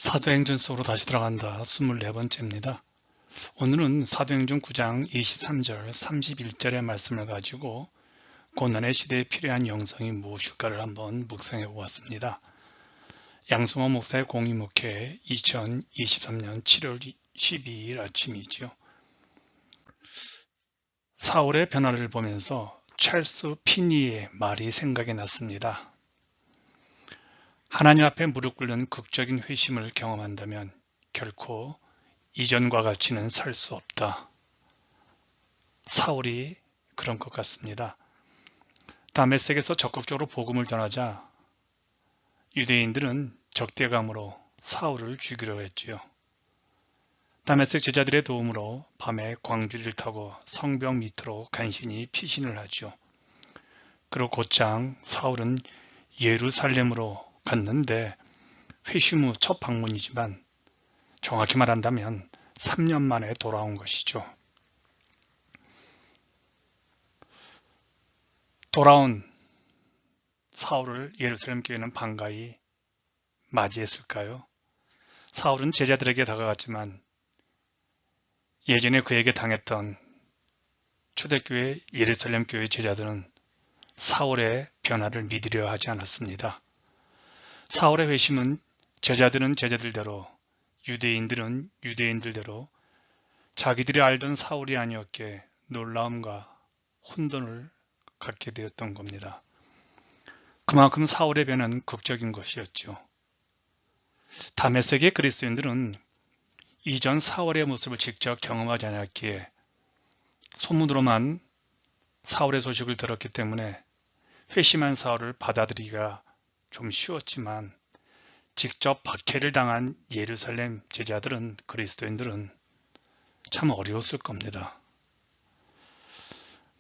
사도행전 속으로 다시 들어간다. 24번째입니다. 오늘은 사도행전 9장 23절, 31절의 말씀을 가지고 고난의 시대에 필요한 영성이 무엇일까를 한번 묵상해 보았습니다. 양승호 목사의 공의목회 2023년 7월 12일 아침이지요. 사울의 변화를 보면서 찰스 피니의 말이 생각이 났습니다. 하나님 앞에 무릎 꿇는 극적인 회심을 경험한다면 결코 이전과 같이는 살 수 없다. 사울이 그런 것 같습니다. 다메섹에서 적극적으로 복음을 전하자 유대인들은 적대감으로 사울을 죽이려 했지요. 다메섹 제자들의 도움으로 밤에 광주리를 타고 성벽 밑으로 간신히 피신을 하죠. 그리고 곧장 사울은 예루살렘으로 갔는데 회심 후 첫 방문이지만 정확히 말한다면 3년 만에 돌아온 것이죠. 돌아온 사울을 예루살렘 교회는 반가이 맞이했을까요? 사울은 제자들에게 다가갔지만 예전에 그에게 당했던 초대교회 예루살렘 교회 제자들은 사울의 변화를 믿으려 하지 않았습니다. 사울의 회심은 제자들은 제자들대로, 유대인들은 유대인들대로 자기들이 알던 사울이 아니었기에 놀라움과 혼돈을 갖게 되었던 겁니다. 그만큼 사울의 변화는 극적인 것이었죠. 다메섹의 그리스도인들은 이전 사울의 모습을 직접 경험하지 않았기에 소문으로만 사울의 소식을 들었기 때문에 회심한 사울을 받아들이기가 좀 쉬웠지만 직접 박해를 당한 예루살렘 제자들은, 그리스도인들은 참 어려웠을 겁니다.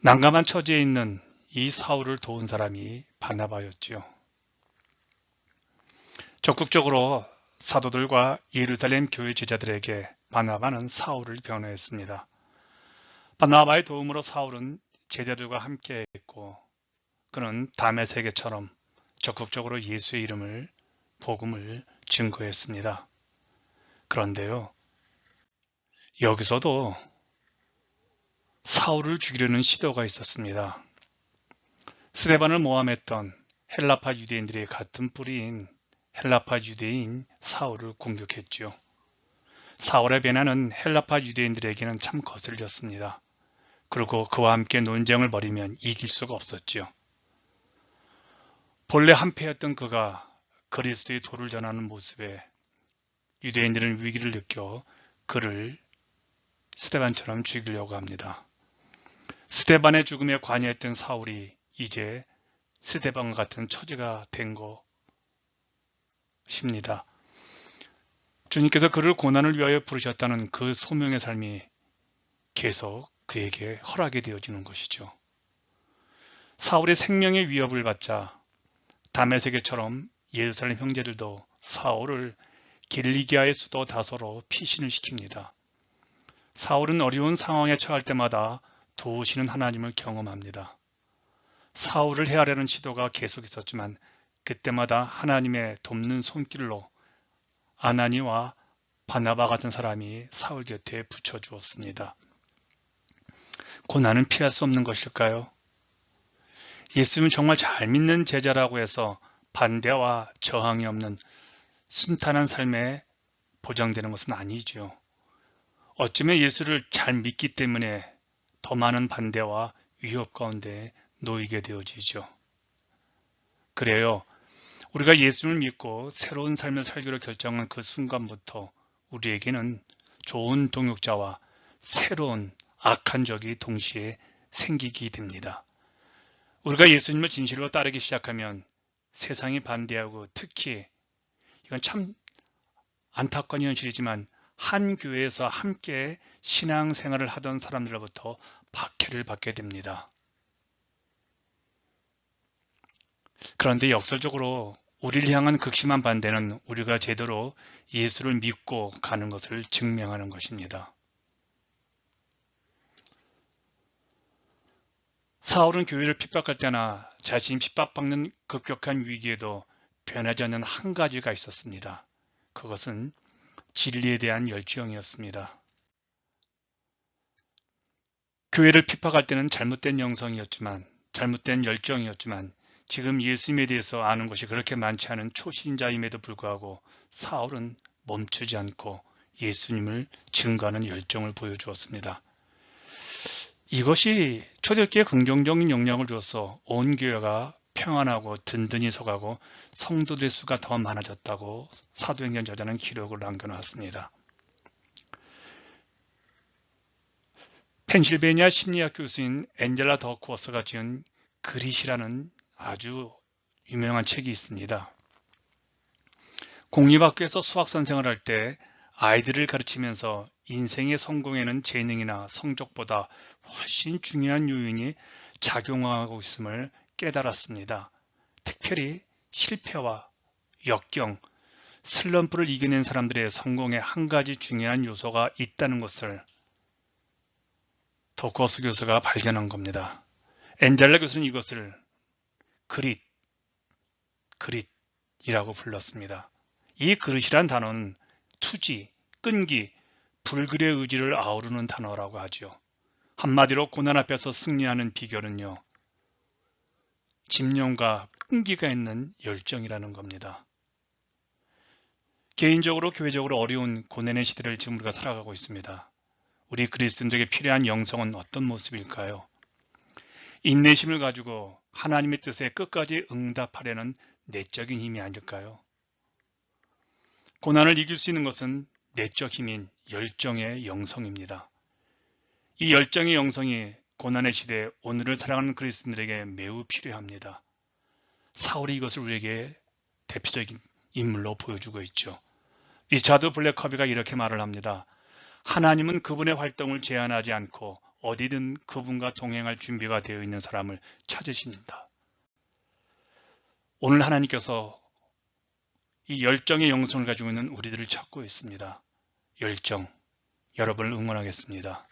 난감한 처지에 있는 이 사울을 도운 사람이 바나바였지요. 적극적으로 사도들과 예루살렘 교회 제자들에게 바나바는 사울을 변호했습니다. 바나바의 도움으로 사울은 제자들과 함께 했고 그는 다메섹에처럼 적극적으로 예수의 이름을, 복음을 증거했습니다. 그런데요, 여기서도 사울을 죽이려는 시도가 있었습니다. 스데반을 모함했던 헬라파 유대인들의 같은 뿌리인 헬라파 유대인 사울을 공격했지요. 사울의 변화는 헬라파 유대인들에게는 참 거슬렸습니다. 그리고 그와 함께 논쟁을 벌이면 이길 수가 없었지요. 본래 한패였던 그가 그리스도의 도를 전하는 모습에 유대인들은 위기를 느껴 그를 스데반처럼 죽이려고 합니다. 스데반의 죽음에 관여했던 사울이 이제 스데반과 같은 처지가 된 것입니다. 주님께서 그를 고난을 위하여 부르셨다는 그 소명의 삶이 계속 그에게 허락이 되어지는 것이죠. 사울의 생명의 위협을 받자 다메섹에처럼 예루살렘 형제들도 사울을 길리기아의 수도 다소로 피신을 시킵니다. 사울은 어려운 상황에 처할 때마다 도우시는 하나님을 경험합니다. 사울을 해하려는 시도가 계속 있었지만 그때마다 하나님의 돕는 손길로 아나니와 바나바 같은 사람이 사울 곁에 붙여주었습니다. 고난은 피할 수 없는 것일까요? 예수님은 정말 잘 믿는 제자라고 해서 반대와 저항이 없는 순탄한 삶에 보장되는 것은 아니죠. 어쩌면 예수를 잘 믿기 때문에 더 많은 반대와 위협 가운데 놓이게 되어지죠. 그래요. 우리가 예수를 믿고 새로운 삶을 살기로 결정한 그 순간부터 우리에게는 좋은 동역자와 새로운 악한 적이 동시에 생기게 됩니다. 우리가 예수님을 진실로 따르기 시작하면 세상이 반대하고 특히 이건 참 안타까운 현실이지만 한 교회에서 함께 신앙생활을 하던 사람들로부터 박해를 받게 됩니다. 그런데 역설적으로 우리를 향한 극심한 반대는 우리가 제대로 예수를 믿고 가는 것을 증명하는 것입니다. 사울은 교회를 핍박할 때나 자신이 핍박받는 급격한 위기에도 변하지 않는 한 가지가 있었습니다. 그것은 진리에 대한 열정이었습니다. 교회를 핍박할 때는 잘못된 잘못된 열정이었지만 지금 예수님에 대해서 아는 것이 그렇게 많지 않은 초신자임에도 불구하고 사울은 멈추지 않고 예수님을 증거하는 열정을 보여주었습니다. 이것이 초대교회에 긍정적인 영향을 주어서 온 교회가 평안하고 든든히 서가고 성도들의 수가 더 많아졌다고 사도행전 저자는 기록을 남겨놨습니다. 펜실베니아 심리학 교수인 앤젤라 더쿠어스가 지은 그릿이라는 아주 유명한 책이 있습니다. 공립학교에서 수학선생을 할 때 아이들을 가르치면서 인생의 성공에는 재능이나 성적보다 훨씬 중요한 요인이 작용하고 있음을 깨달았습니다. 특별히 실패와 역경, 슬럼프를 이겨낸 사람들의 성공에 한 가지 중요한 요소가 있다는 것을 더쿠어스 교수가 발견한 겁니다. 앤젤라 교수는 이것을 그릿이라고 불렀습니다. 이 그릿이란 단어는 투지, 끈기, 불굴의 의지를 아우르는 단어라고 하죠. 한마디로 고난 앞에서 승리하는 비결은요, 집념과 끈기가 있는 열정이라는 겁니다. 개인적으로 교회적으로 어려운 고난의 시대를 지금 우리가 살아가고 있습니다. 우리 그리스도인들에게 필요한 영성은 어떤 모습일까요? 인내심을 가지고 하나님의 뜻에 끝까지 응답하려는 내적인 힘이 아닐까요? 고난을 이길 수 있는 것은 내적 힘인 열정의 영성입니다. 이 열정의 영성이 고난의 시대에 오늘을 살아가는 그리스도인들에게 매우 필요합니다. 사울이 이것을 우리에게 대표적인 인물로 보여주고 있죠. 리차드 블랙커비가 이렇게 말을 합니다. 하나님은 그분의 활동을 제한하지 않고 어디든 그분과 동행할 준비가 되어 있는 사람을 찾으십니다. 오늘 하나님께서 이 열정의 영성을 가지고 있는 우리들을 찾고 있습니다. 열정, 여러분을 응원하겠습니다.